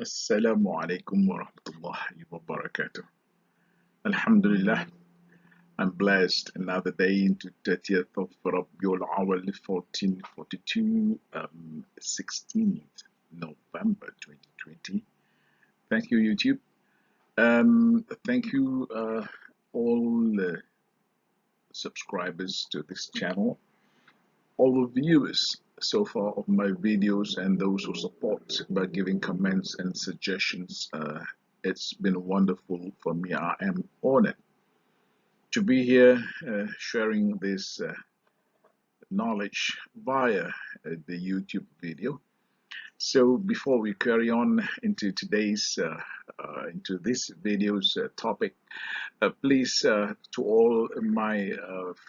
Assalamu alaikum wa rahmatullahi wa barakatuh. Alhamdulillah, I'm blessed another day into 30th of Rabiul Awal 1442, 16th November 2020. Thank you, YouTube. Thank you, all subscribers to this channel, all the viewers so far of my videos, and those who support by giving comments and suggestions. It's been wonderful for me. I am honored to be here sharing this knowledge via the YouTube video. So before we carry on into today's into this video's topic, please, to all my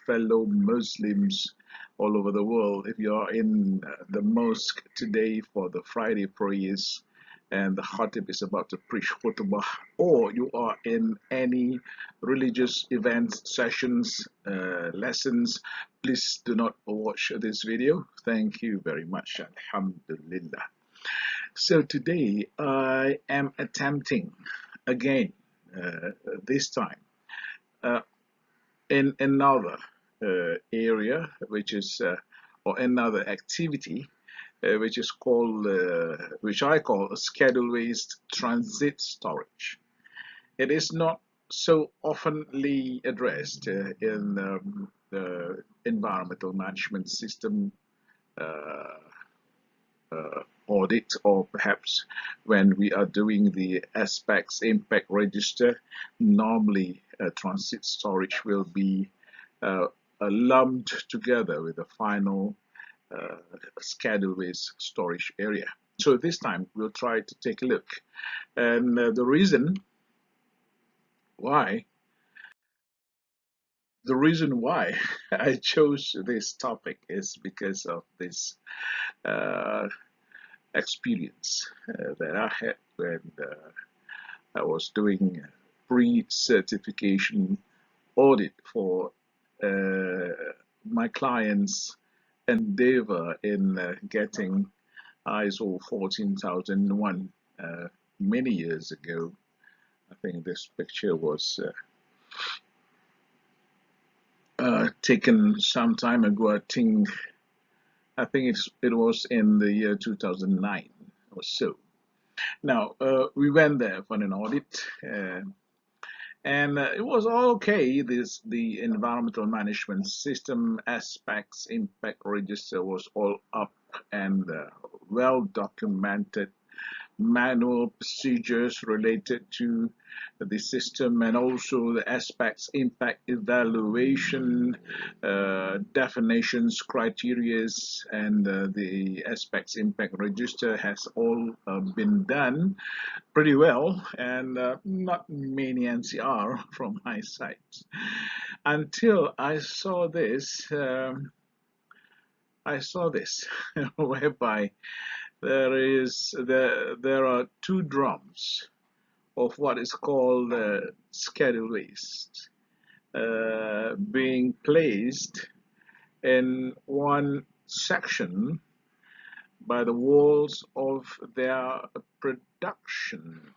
fellow Muslims all over the world, if you are in the mosque today for the Friday prayers and the khatib is about to preach khutbah, or you are in any religious events, sessions, lessons, please do not watch this video. Thank you very much. Alhamdulillah. So today I am attempting again, this time, in another area, which is or another activity, which is called, which I call schedule-based transit storage. It is not so oftenly addressed in the environmental management system audit, or perhaps when we are doing the aspects impact register. Normally transit storage will be lumped together with the final schedule-based storage area. So this time we'll try to take a look, and the reason why I chose this topic is because of this experience that I had when I was doing pre-certification audit for my client's endeavor in getting ISO 14001 many years ago. I think this picture was taken some time ago. I think it was in the year 2009 or so. Now we went there for an audit, and it was all okay. The environmental management system aspects impact register was all up and well documented. Manual procedures related to the system, and also the aspects impact evaluation, definitions, criterias, and the aspects impact register has all been done pretty well, and not many NCR from my side until I saw this. Whereby there are two drums of what is called schedule waste being placed in one section by the walls of their production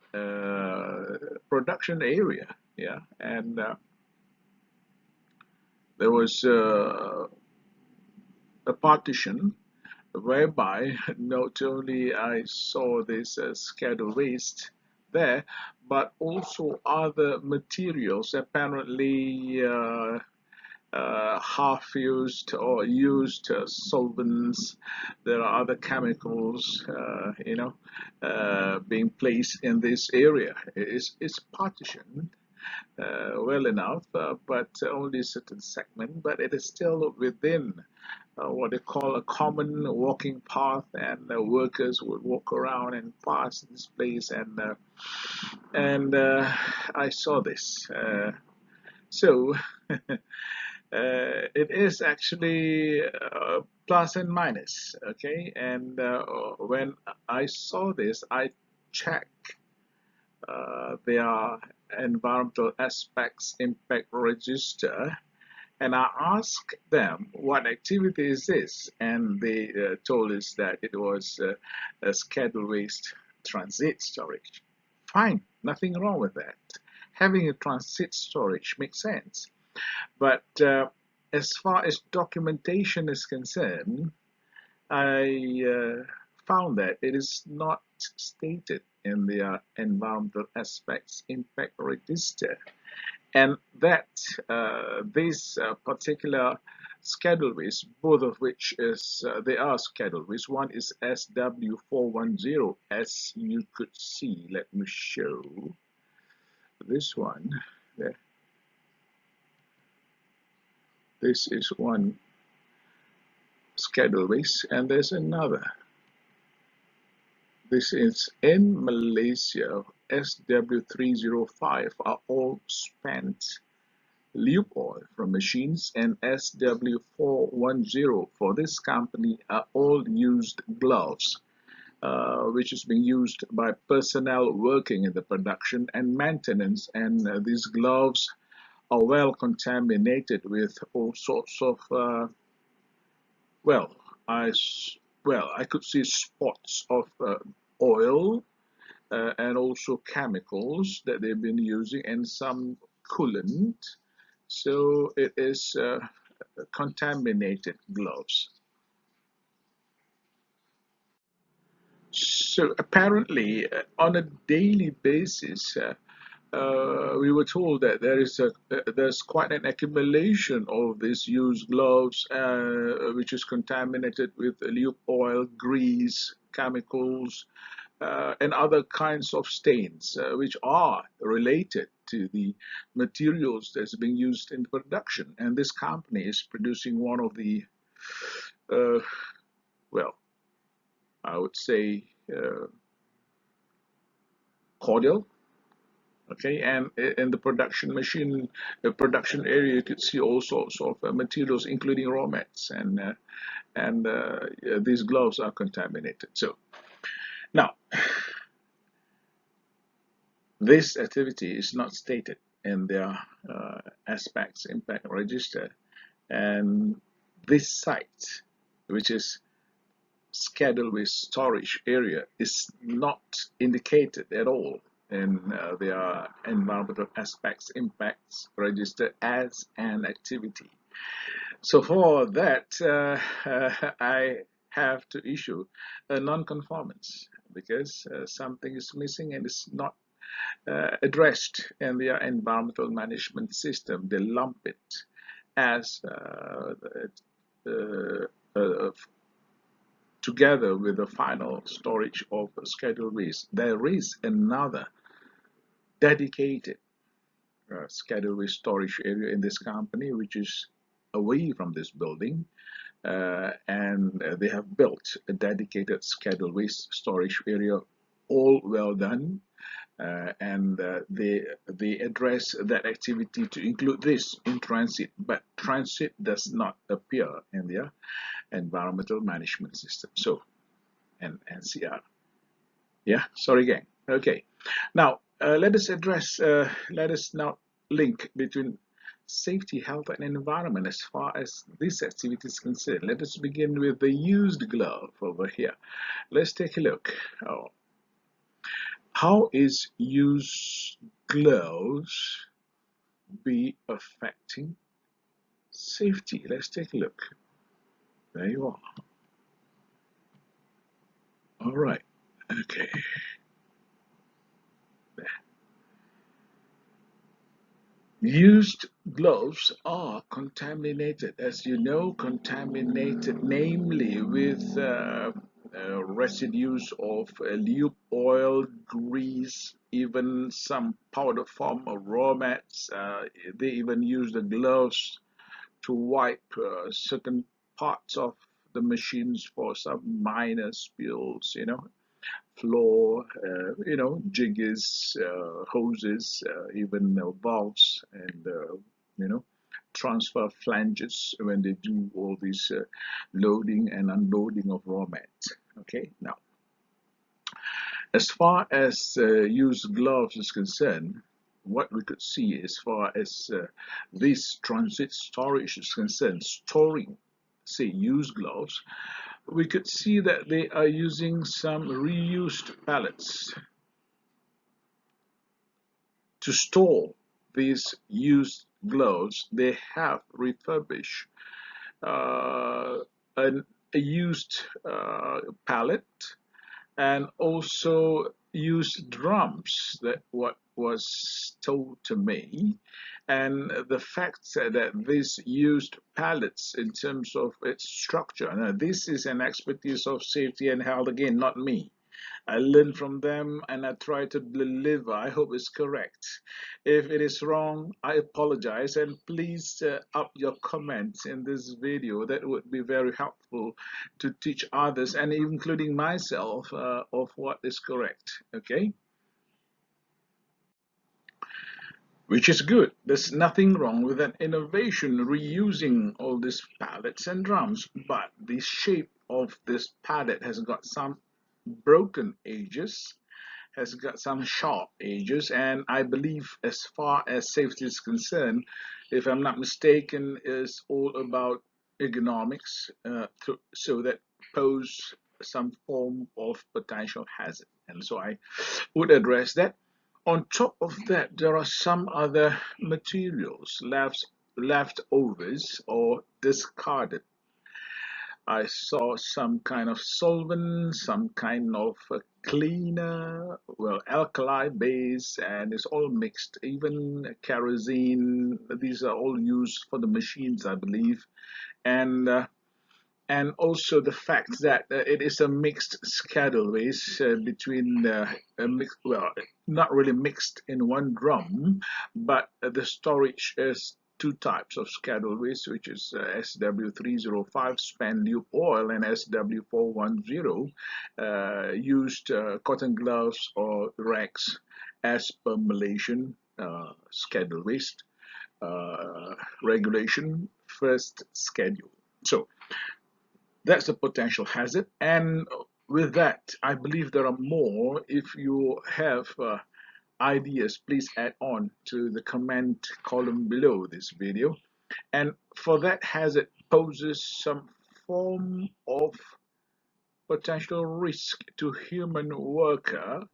area. Yeah, and there was a partition whereby not only I saw this schedule waste there, but also other materials apparently half-used or used solvents. There are other chemicals, being placed in this area. It's partitioned well enough, but only a certain segment, but it is still within what they call a common walking path, and workers would walk around and pass this place, and I saw this. So it is actually plus and minus, okay? And when I saw this, I checked their environmental aspects impact register, and I asked them what activity is this, and they told us that it was a schedule waste transit storage. Fine, nothing wrong with that. Having a transit storage makes sense. But as far as documentation is concerned, I found that it is not stated in the environmental aspects impact register, and that these particular scheduleways, both of which is they are scheduleways. One is SW410, as you could see. Let me show this one. Yeah, this is one scheduleways, and there's another. This is in Malaysia. SW305 are all spent lube oil from machines, and SW410 for this company are all used gloves, which is being used by personnel working in the production and maintenance. And these gloves are well contaminated with all sorts of well, I I could see spots of oil and also chemicals that they've been using, and some coolant. So it is contaminated gloves. So apparently, on a daily basis, we were told that there's quite an accumulation of these used gloves, which is contaminated with lube oil, grease, chemicals, and other kinds of stains, which are related to the materials that's being used in production. And this company is producing one of the, uh, well, I would say, cordial. Okay, and in the production machine, the production area, you could see all sorts of materials, including raw mats, and these gloves are contaminated. So now, this activity is not stated in their aspects impact register, and this site, which is scheduled with storage area, is not indicated at all in their environmental aspects impacts register as an activity. So for that, I have to issue a non-conformance, because something is missing and is not addressed in their environmental management system. They lump it as together with the final storage of scheduled waste. There is another dedicated scheduled waste storage area in this company, which is away from this building, and they have built a dedicated scheduled waste storage area, all well done. And they address that activity to include this in transit, but transit does not appear in their environmental management system. So, and NCR. Yeah, sorry, gang. Okay, now let us now link between safety, health, and environment as far as this activity is concerned. Let us begin with the used glove over here. Let's take a look. Oh, how is used gloves be affecting safety? Let's take a look. There you are. All right. Okay. Used gloves are contaminated, as you know, contaminated namely with residues of lube oil, grease, even some powder form of raw mats. They even use the gloves to wipe certain parts of the machines for some minor spills, floor, jiggers, hoses, even valves, and transfer flanges when they do all this loading and unloading of raw mat. Okay, now as far as used gloves is concerned, what we could see as far as this transit storage is concerned, storing, say, used gloves, we could see that they are using some reused pallets to store these used gloves. They have refurbished uh, an, a used pallet and also used drums. That what was told to me, and the fact that this used pallets in terms of its structure. Now, this is an expertise of safety and health, again, not me. I learn from them and I try to deliver. I hope it's correct. If it is wrong, I apologize, and please up your comments in this video. That would be very helpful to teach others and including myself of what is correct. Okay, which is good. There's nothing wrong with an innovation reusing all these pallets and drums, but the shape of this pallet has got some broken edges, has got some sharp edges, and I believe as far as safety is concerned, if I'm not mistaken, is all about ergonomics, so that pose some form of potential hazard. And so I would address that. On top of that, there are some other materials leftovers or discarded. I saw some kind of solvent, some kind of cleaner, well, alkali base, and it's all mixed. Even kerosene, these are all used for the machines, I believe. And and also the fact that it is a mixed schedule waste between well, not really mixed in one drum, but the storage is two types of schedule waste, which is SW305 spent lube oil and SW410 used cotton gloves or rags as per Malaysian schedule waste regulation first schedule. So that's the potential hazard. And with that, I believe there are more. If you have ideas, please add on to the comment column below this video. And for that hazard poses some form of potential risk to human worker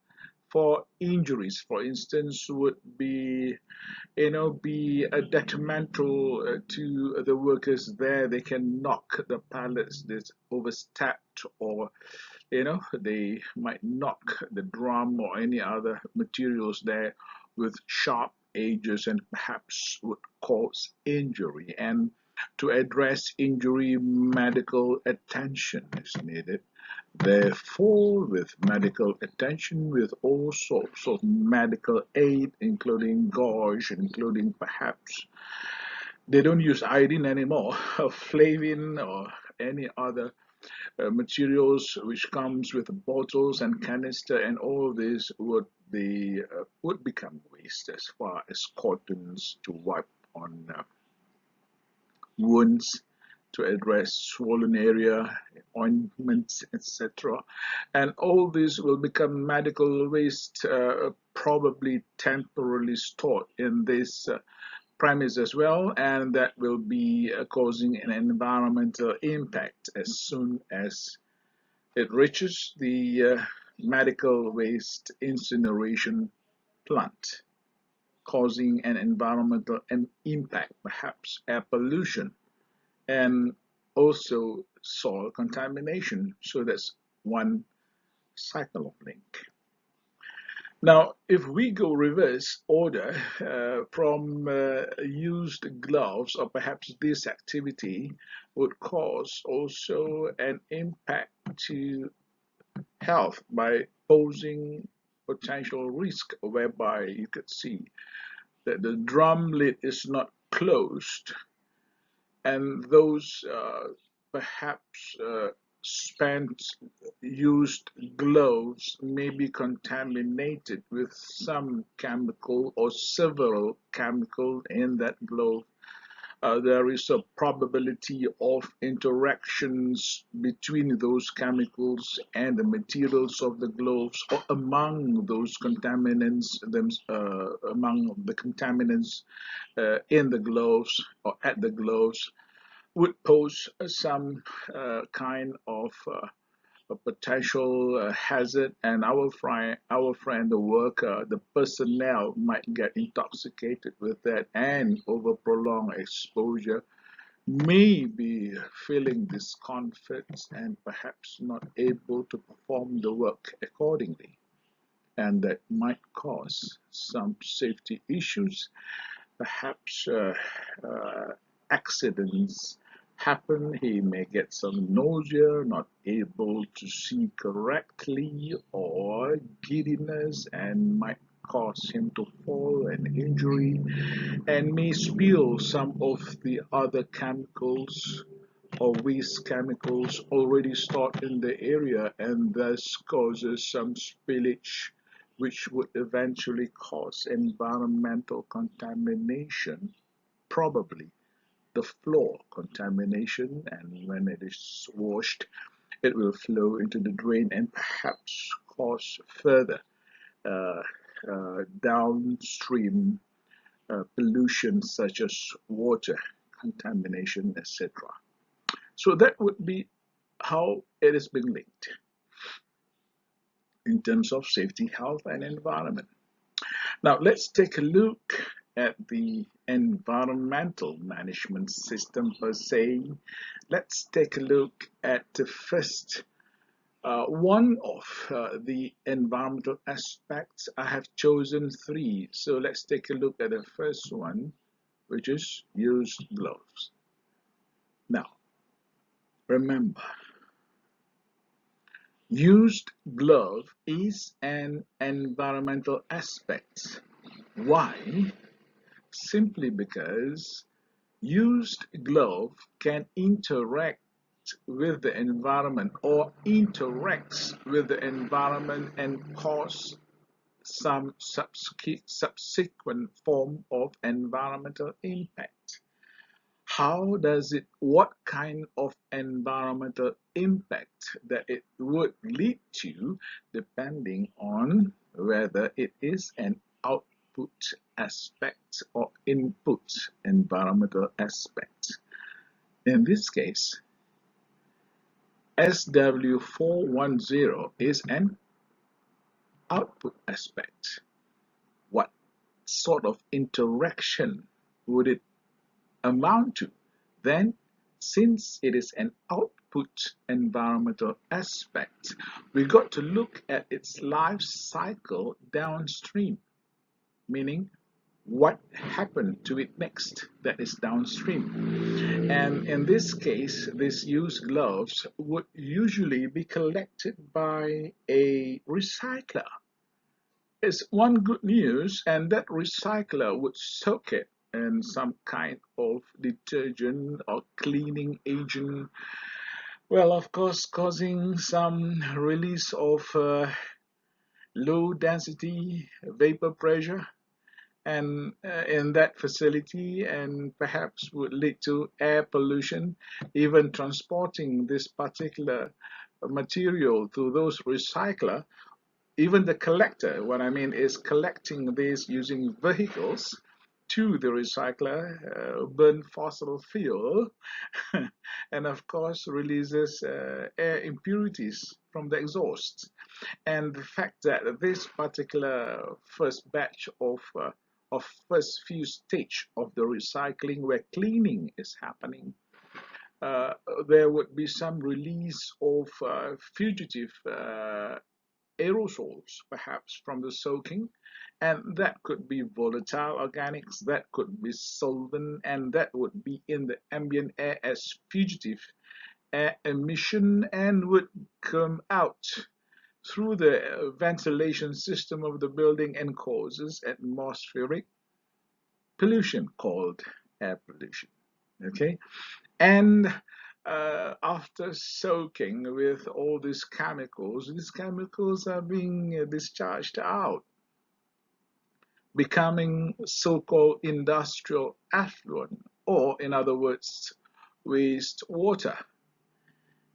for injuries, for instance, would be be detrimental to the workers there. They can knock the pallets that's overstepped, or they might knock the drum or any other materials there with sharp edges and perhaps would cause injury. And to address injury, medical attention is needed. Therefore, with medical attention, with all sorts of medical aid, including gauge, including perhaps they don't use iodine anymore, or flavin, or any other materials which comes with bottles and canister, and all this would become waste as far as cottons to wipe on wounds, to address swollen area, ointments, etc. And all this will become medical waste, probably temporarily stored in this premise as well, and that will be causing an environmental impact as soon as it reaches the medical waste incineration plant, causing an environmental impact, perhaps air pollution, and also soil contamination. So that's one cycle of link. Now, if we go reverse order from used gloves, or perhaps this activity would cause also an impact to health by posing potential risk, whereby you could see that the drum lid is not closed, and those perhaps spent used gloves may be contaminated with some chemical or several chemicals in that glove. There is a probability of interactions between those chemicals and the materials of the gloves, or among those contaminants, among the contaminants in the gloves or at the gloves. would pose some kind of a potential hazard, and our friend, the worker, the personnel might get intoxicated with that, and over prolonged exposure may be feeling discomfort and perhaps not able to perform the work accordingly, and that might cause some safety issues. Perhaps accidents happen. He may get some nausea, not able to see correctly, or giddiness, and might cause him to fall and injury, and may spill some of the other chemicals or waste chemicals already stored in the area, and thus causes some spillage, which would eventually cause environmental contamination, probably the floor contamination, and when it is washed, it will flow into the drain and perhaps cause further uh, downstream pollution such as water contamination, etc. So that would be how it has been linked in terms of safety, health, and environment. Now, let's take a look at the environmental management system per se. Let's take a look at the first one of the environmental aspects. I have chosen three. So let's take a look at the first one, which is use gloves. Now, remember, used glove is an environmental aspect. Why? Simply because used glove can interact with the environment or interacts with the environment and cause some subsequent form of environmental impact. How does it, what kind of environmental impact that it would lead to, depending on whether it is an output aspect or input environmental aspect. In this case, SW410 is an output aspect. What sort of interaction would it amount to? Then, since it is an output environmental aspect, we got to look at its life cycle downstream, meaning what happened to it next, that is downstream. And in this case, these used gloves would usually be collected by a recycler. It's one good news, and that recycler would soak it in some kind of detergent or cleaning agent. Well, of course, causing some release of low density vapor pressure and in that facility, and perhaps would lead to air pollution. Even transporting this particular material to those recycler, even the collector, what I mean is collecting these using vehicles to the recycler, burn fossil fuel, and of course releases air impurities from the exhaust. And the fact that this particular first batch of first few stage of the recycling where cleaning is happening, uh, there would be some release of fugitive aerosols, perhaps from the soaking, and that could be volatile organics, that could be solvent, and that would be in the ambient air as fugitive air emission and would come out through the ventilation system of the building and causes atmospheric pollution called air pollution. Okay, and after soaking with all these chemicals are being discharged out, becoming so-called industrial effluent, or in other words, wastewater.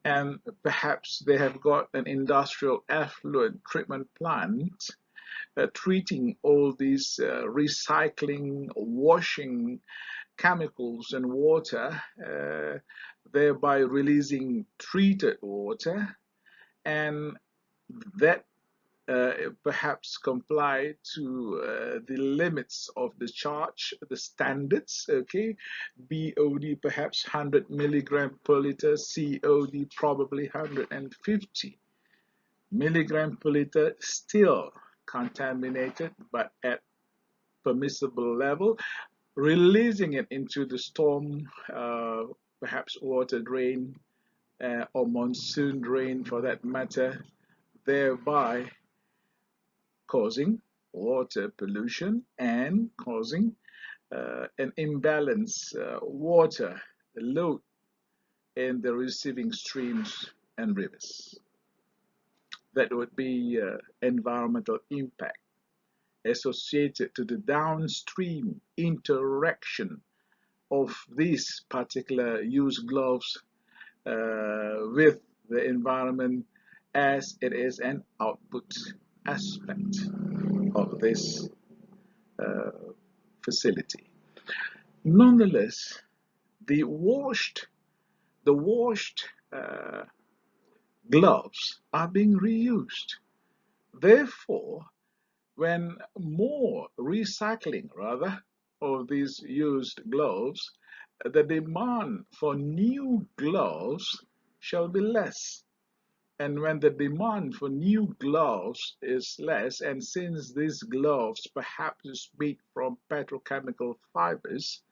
And perhaps they have got an industrial effluent treatment plant, treating all these recycling, washing chemicals in water, thereby releasing treated water, and that perhaps comply to the limits of the charge, the standards, okay? BOD perhaps 100 milligram per liter, COD probably 150 milligram per liter, still contaminated, but at permissible level, releasing it into the storm, perhaps water drain or monsoon drain for that matter, thereby causing water pollution and causing an imbalance water load in the receiving streams and rivers. That would be environmental impact associated to the downstream interaction of these particular used gloves with the environment, as it is an output aspect of this uh, facility. Nonetheless, the washed gloves are being reused. Therefore, when more recycling, rather, of these used gloves, the demand for new gloves shall be less. And when the demand for new gloves is less, and since these gloves perhaps is made from petrochemical fibers,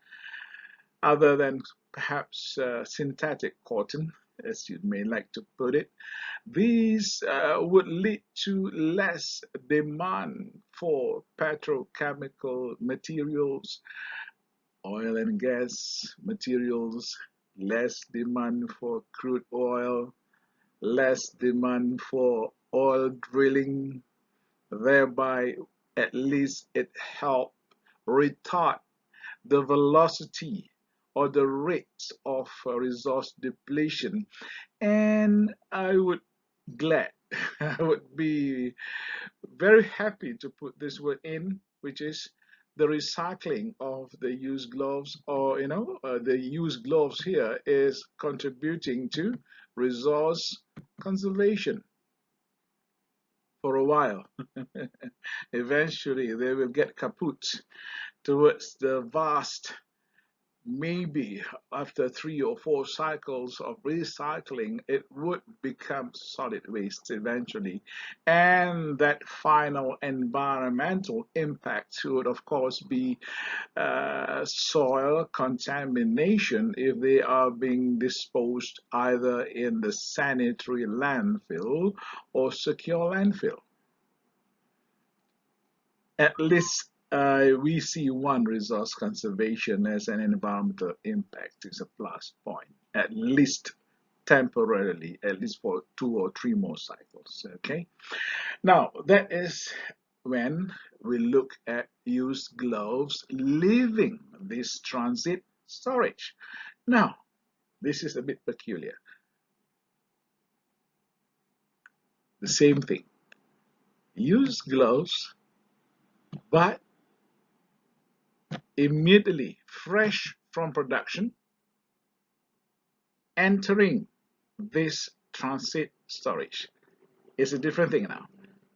other than perhaps synthetic cotton, as you may like to put it, these would lead to less demand for petrochemical materials, oil and gas materials, less demand for crude oil, less demand for oil drilling, thereby at least it helped retard the velocity or the rate of resource depletion. And I would glad, I would be very happy to put this word in, which is the recycling of the used gloves, or the used gloves here is contributing to resource conservation for a while. Eventually they will get kaput towards the vast, maybe after 3 or 4 cycles of recycling, it would become solid waste eventually. And that final environmental impact would, of course, be soil contamination if they are being disposed either in the sanitary landfill or secure landfill. At least we see one, resource conservation as an environmental impact is a plus point, at least temporarily, at least for 2 or 3 more cycles. Okay, now that is when we look at used gloves leaving this transit storage. Now, this is a bit peculiar. The same thing, used gloves, but immediately fresh from production, entering this transit storage. Is a different thing now.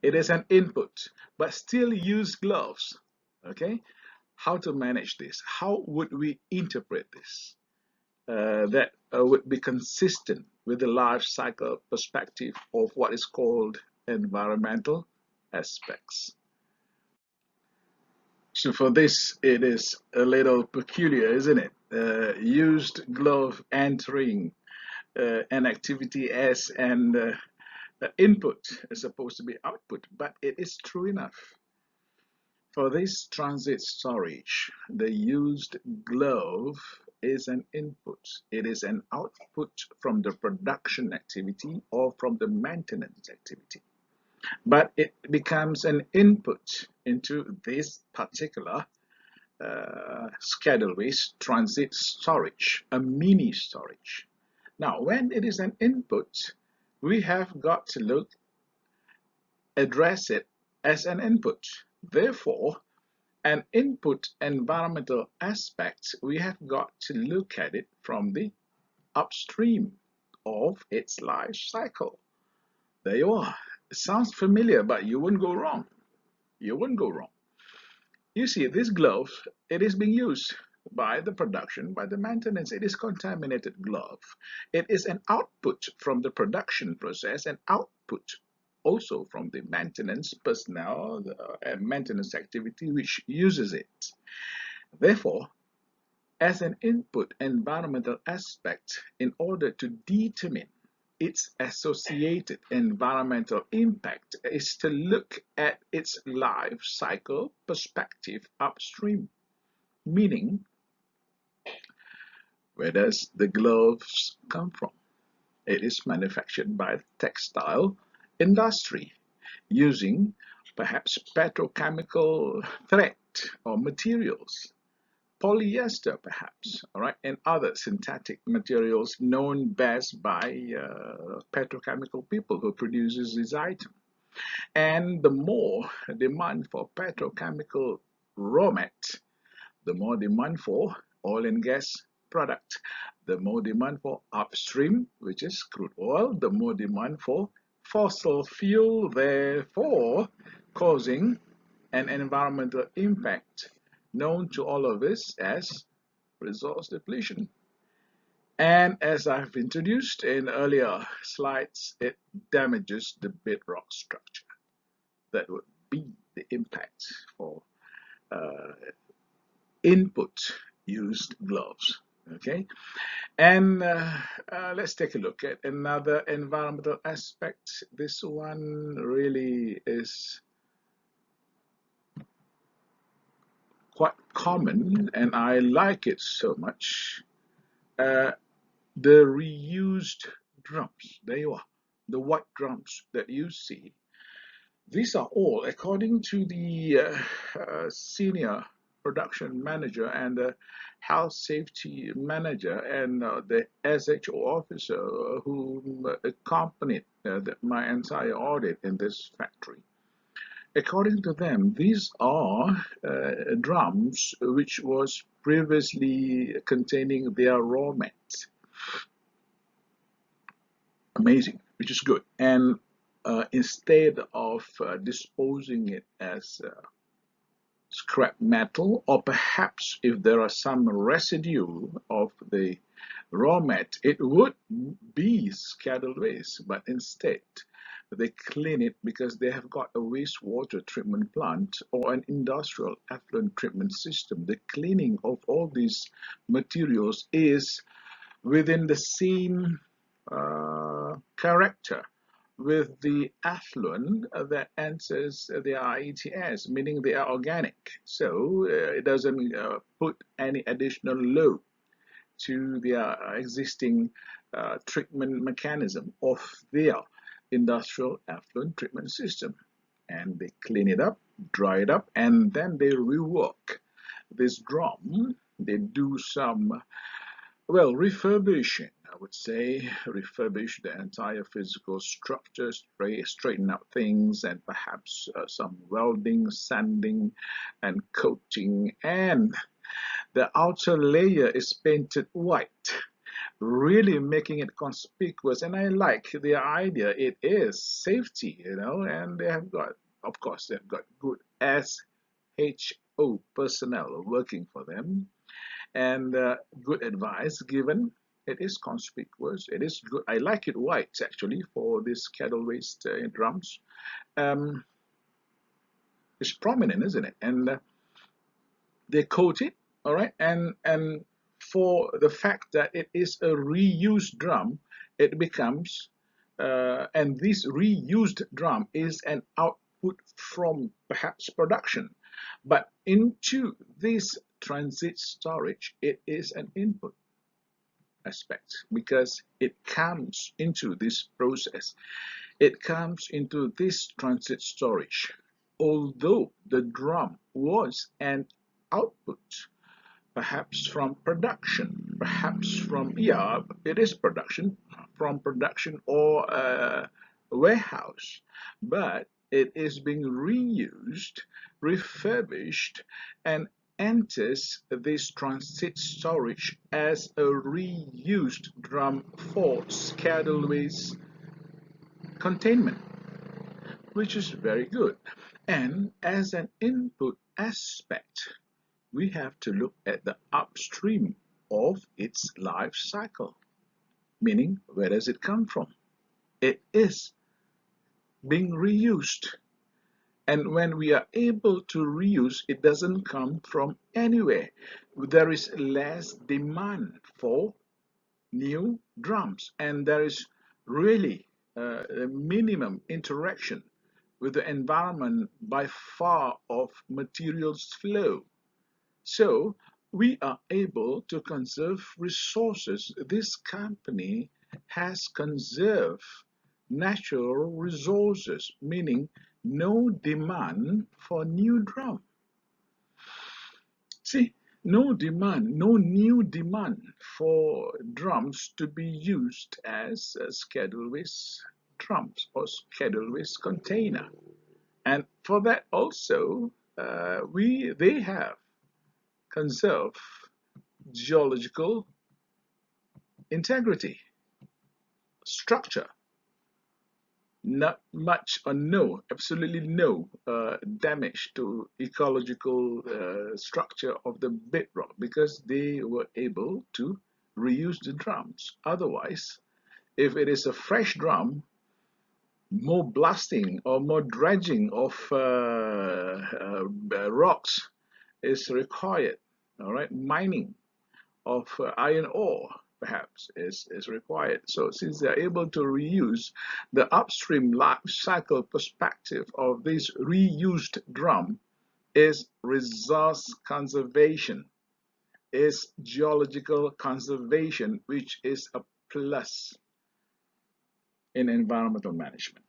It is an input, but still use gloves. Okay, how to manage this? How would we interpret this? That would be consistent with the life cycle perspective of what is called environmental aspects. So for this, it is a little peculiar, isn't it? Used glove entering an activity as an input is supposed to be output, but it is true enough. For this transit storage, the used glove is an input. It is an output from the production activity or from the maintenance activity. But it becomes an input into this particular schedule waste transit storage, a mini storage. Now, when it is an input, we have got to address it as an input. Therefore, an input environmental aspect, we have got to look at it from the upstream of its life cycle. There you are. It sounds familiar, but you wouldn't go wrong. You wouldn't go wrong. You see, this glove, it is being used by the production, by the maintenance. It is contaminated glove. It is an output from the production process, an output also from the maintenance personnel and maintenance activity which uses it. Therefore, as an input environmental aspect, in order to determine its associated environmental impact is to look at its life cycle perspective upstream, meaning where does the gloves come from? It is manufactured by the textile industry using perhaps petrochemical thread or materials, polyester perhaps, all right, and other synthetic materials known best by petrochemical people who produces this item. And the more demand for petrochemical raw mat, the more demand for oil and gas product, the more demand for upstream, which is crude oil, the more demand for fossil fuel, therefore causing an environmental impact known to all of us as resource depletion. And as I've introduced in earlier slides, it damages the bedrock structure. That would be the impact for uh, input used gloves. Okay, and let's take a look at another environmental aspect. This one really is quite common, and I like it so much. Uh, the reused drums. There you are, the white drums that you see. These are all, according to the senior production manager and the health safety manager and the SHO officer who accompanied my entire audit in this factory. According to them, these are drums which was previously containing their raw mats. Amazing, which is good. And instead of disposing it as scrap metal, or perhaps if there are some residue of the raw mat, it would be scheduled waste, but instead they clean it because they have got a wastewater treatment plant or an industrial effluent treatment system. The cleaning of all these materials is within the same character with the effluent that enters the IETS, meaning they are organic. So it doesn't put any additional load to their existing treatment mechanism of their industrial effluent treatment system. And they clean it up, dry it up, and then they rework this drum. They do some, well, refurbishing, I would say, refurbish the entire physical structure, straighten out things, and perhaps some welding, sanding, and coating. And the outer layer is painted white, really making it conspicuous. And I like the idea. It is safety, and they have got, of course, they've got good SHO personnel working for them, and good advice given. It is conspicuous. It is good. I like it white actually for this kettle waste drums. Um, it's prominent, isn't it? And they coat it, all right. And for the fact that it is a reused drum, it becomes and this reused drum is an output from perhaps production, but into this transit storage, it is an input aspect because it comes into this process. It comes into this transit storage. Although the drum was an output, perhaps from production, perhaps from, yeah, it is production, from production or warehouse, but it is being reused, refurbished, and enters this transit storage as a reused drum for scheduled waste containment, which is very good. And as an input aspect, we have to look at the upstream of its life cycle, meaning where does it come from? It is being reused. And when we are able to reuse, it doesn't come from anywhere. There is less demand for new drums, and there is really a minimum interaction with the environment by far of materials flow. So we are able to conserve resources. This company has conserved natural resources, meaning no demand for new drum. See, no demand, no new demand for drums to be used as scheduled waste drums or scheduled waste container. And for that also, they have conserved geological integrity, structure, not much or no, absolutely no damage to ecological structure of the bedrock because they were able to reuse the drums. Otherwise, if it is a fresh drum, more blasting or more dredging of rocks is required. All right, mining of iron ore perhaps is required. So since they are able to reuse, the upstream life cycle perspective of this reused drum is resource conservation, is geological conservation, which is a plus in environmental management.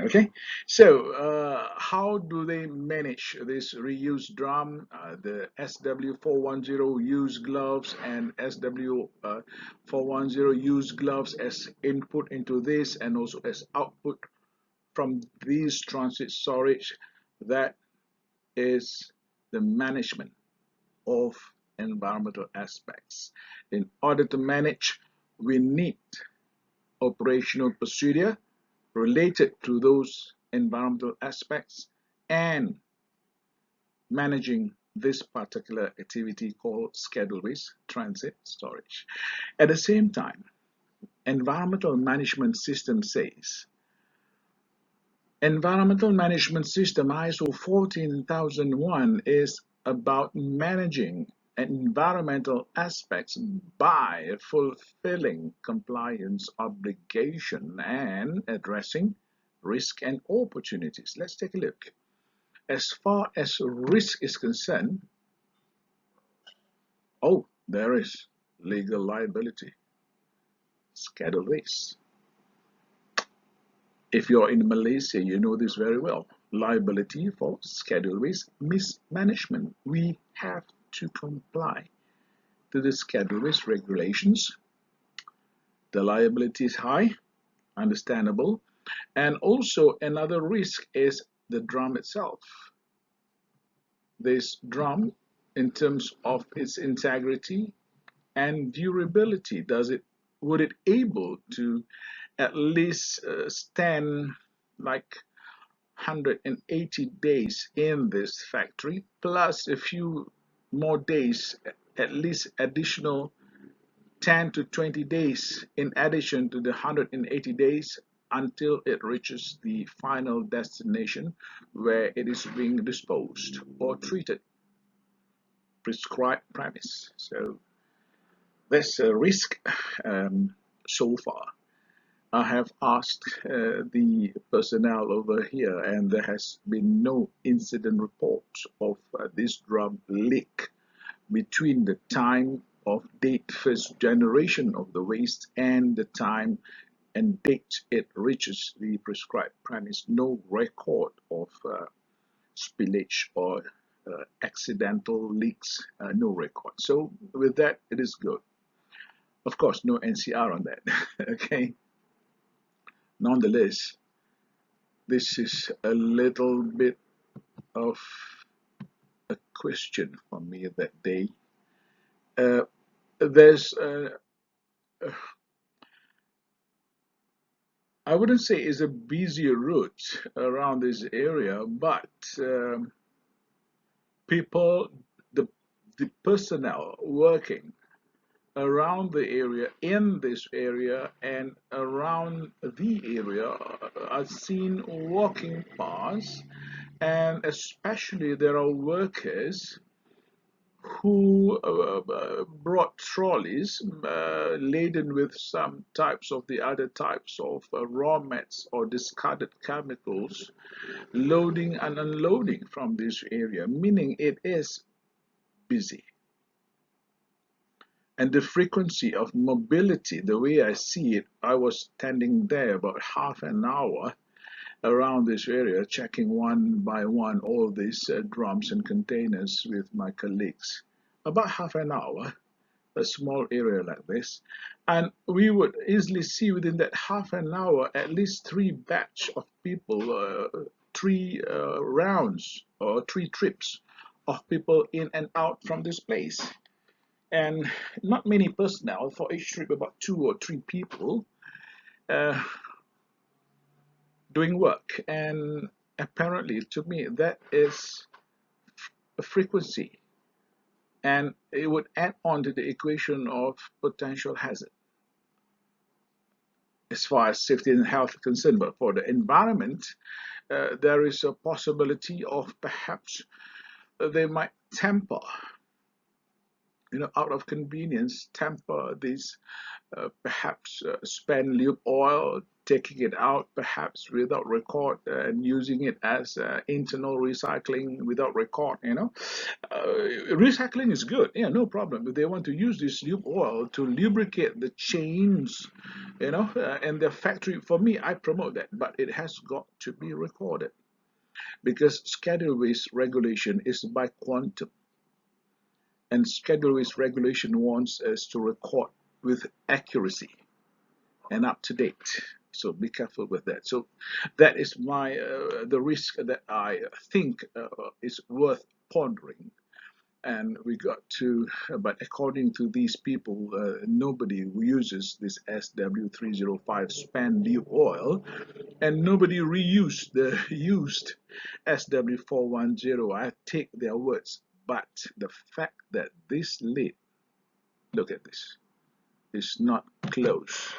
Okay, so how do they manage this reused drum? The SW410 use gloves and SW410 use gloves as input into this and also as output from these transit storage. That is the management of environmental aspects. In order to manage, we need operational procedure related to those environmental aspects and managing this particular activity called scheduled waste transit storage. At the same time, environmental management system says environmental management system ISO 14001 is about managing environmental aspects by fulfilling compliance obligation and addressing risk and opportunities. Let's take a look. As far as risk is concerned, oh, there is legal liability, scheduled waste. If you're in Malaysia, you know this very well. Liability for scheduled waste mismanagement. We have to comply to the scheduled waste regulations. The liability is high, understandable. And also another risk is the drum itself. This drum, in terms of its integrity and durability, would it able to at least stand like 180 days in this factory plus a few more days, at least additional 10 to 20 days in addition to the 180 days until it reaches the final destination where it is being disposed or treated, prescribed premise. So there's a risk so far. I have asked the personnel over here, and there has been no incident reports of this drum leak between the time of date first generation of the waste and the time and date it reaches the prescribed premise. No record of spillage or accidental leaks, no record. So with that, it is good. Of course, no NCR on that. Okay. Nonetheless, this is a little bit of a question for me that day. Uh, there's, I wouldn't say it's a busier route around this area, but people, the, the personnel working around the area, in this area, and around the area are seen walking past, and especially there are workers who brought trolleys laden with some types of the other types of raw mats or discarded chemicals, loading and unloading from this area, meaning it is busy. And the frequency of mobility, the way I see it, I was standing there about half an hour around this area, checking one by one all these drums and containers with my colleagues. About half an hour, a small area like this, and we would easily see within that half an hour at least three batch of people, three rounds or three trips of people in and out from this place, and not many personnel for each trip, about two or three people uh, doing work. And apparently, to me, that is a frequency, and it would add on to the equation of potential hazard as far as safety and health are concerned. But for the environment, there is a possibility of perhaps they might temper, out of convenience, temper these perhaps spend lube oil, taking it out perhaps without record, and using it as internal recycling without record. Recycling is good, yeah, no problem. If they want to use this lube oil to lubricate the chains, in the factory, for me, I promote that, but it has got to be recorded, because schedule waste regulation is by quantum, and schedule waste regulation wants us to record with accuracy and up to date. So be careful with that. So that is my the risk that I think is worth pondering. And we got to, but according to these people, nobody uses this SW305 spent lube oil, and nobody reused the used SW410. I take their words, but the fact that this lid, look at this, is not closed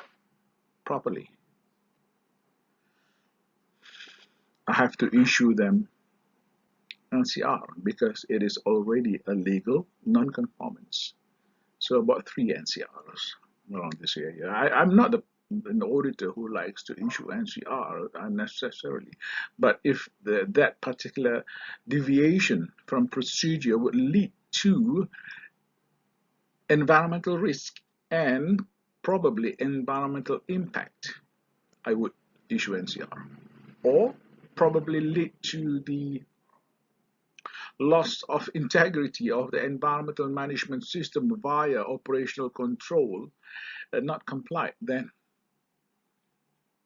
properly, I have to issue them NCR, because it is already a legal non-conformance. So about 3 NCRs around this area. I'm not an auditor who likes to issue NCR unnecessarily, but if that particular deviation from procedure would lead to environmental risk and probably environmental impact, I would issue NCR, or probably lead to the loss of integrity of the environmental management system via operational control and not complied, then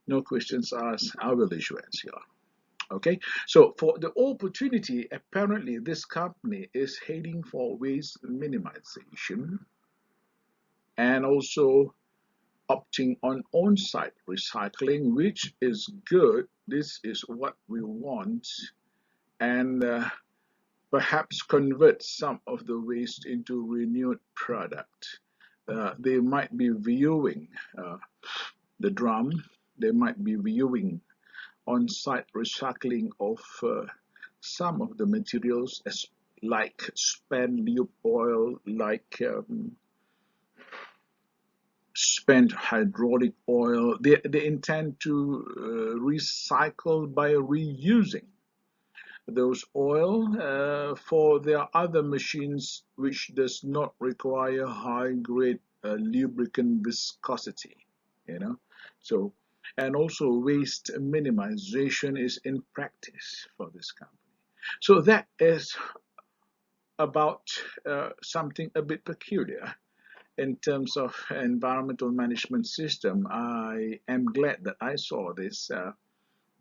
no questions asked, I will issue NCR. Okay, so for the opportunity, apparently this company is heading for waste minimization and also opting on on-site recycling, which is good. This is what we want, and perhaps convert some of the waste into renewed product. They might be viewing the drum, they might be viewing on-site recycling of some of the materials, as like spent lube oil, like spent hydraulic oil. They intend to recycle by reusing those oil for their other machines, which does not require high grade lubricant viscosity, so, and also waste minimization is in practice for this company. So that is about something a bit peculiar in terms of environmental management system. I am glad that I saw this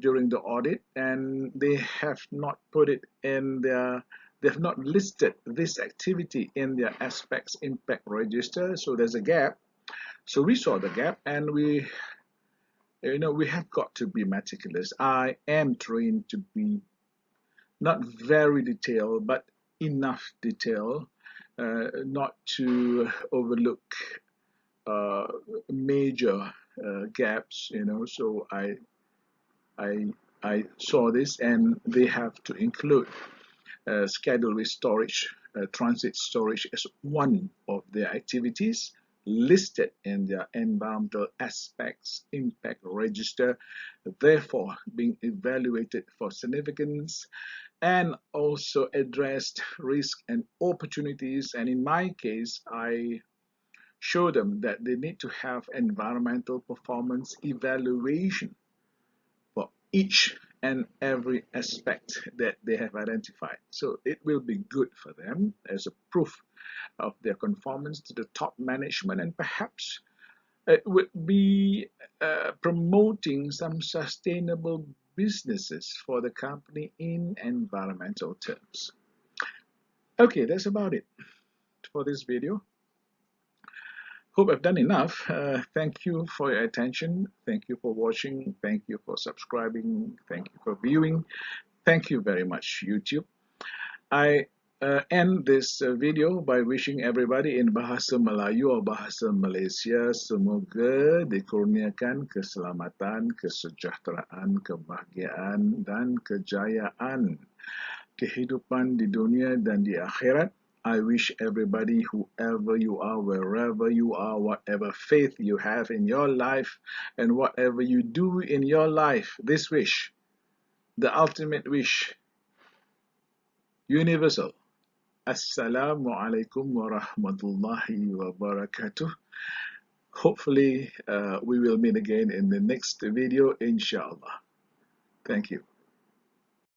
during the audit, and they have not put it in their, they have not listed this activity in their aspects impact register. So there's a gap. So we saw the gap, and we have got to be meticulous. I am trained to be not very detailed, but enough detail not to overlook uh, major gaps. So I I saw this, and they have to include schedule with storage, transit storage as one of their activities listed in their environmental aspects impact register, therefore being evaluated for significance, and also addressed risk and opportunities. And in my case, I show them that they need to have environmental performance evaluation for each and every aspect that they have identified. So it will be good for them as a proof of their conformance to the top management, and perhaps it would be promoting some sustainable businesses for the company in environmental terms. Okay, that's about it for this video. Hope I've done enough. Thank you for your attention. Thank you for watching. Thank you for subscribing. Thank you for viewing. Thank you very much, YouTube. I end this video by wishing everybody in Bahasa Melayu or Bahasa Malaysia, semoga dikurniakan keselamatan, kesejahteraan, kebahagiaan, dan kejayaan kehidupan di dunia dan di akhirat. I wish everybody, whoever you are, wherever you are, whatever faith you have in your life, and whatever you do in your life, this wish, the ultimate wish, universal. Assalamualaikum warahmatullahi wabarakatuh. Hopefully, we will meet again in the next video, inshallah. Thank you.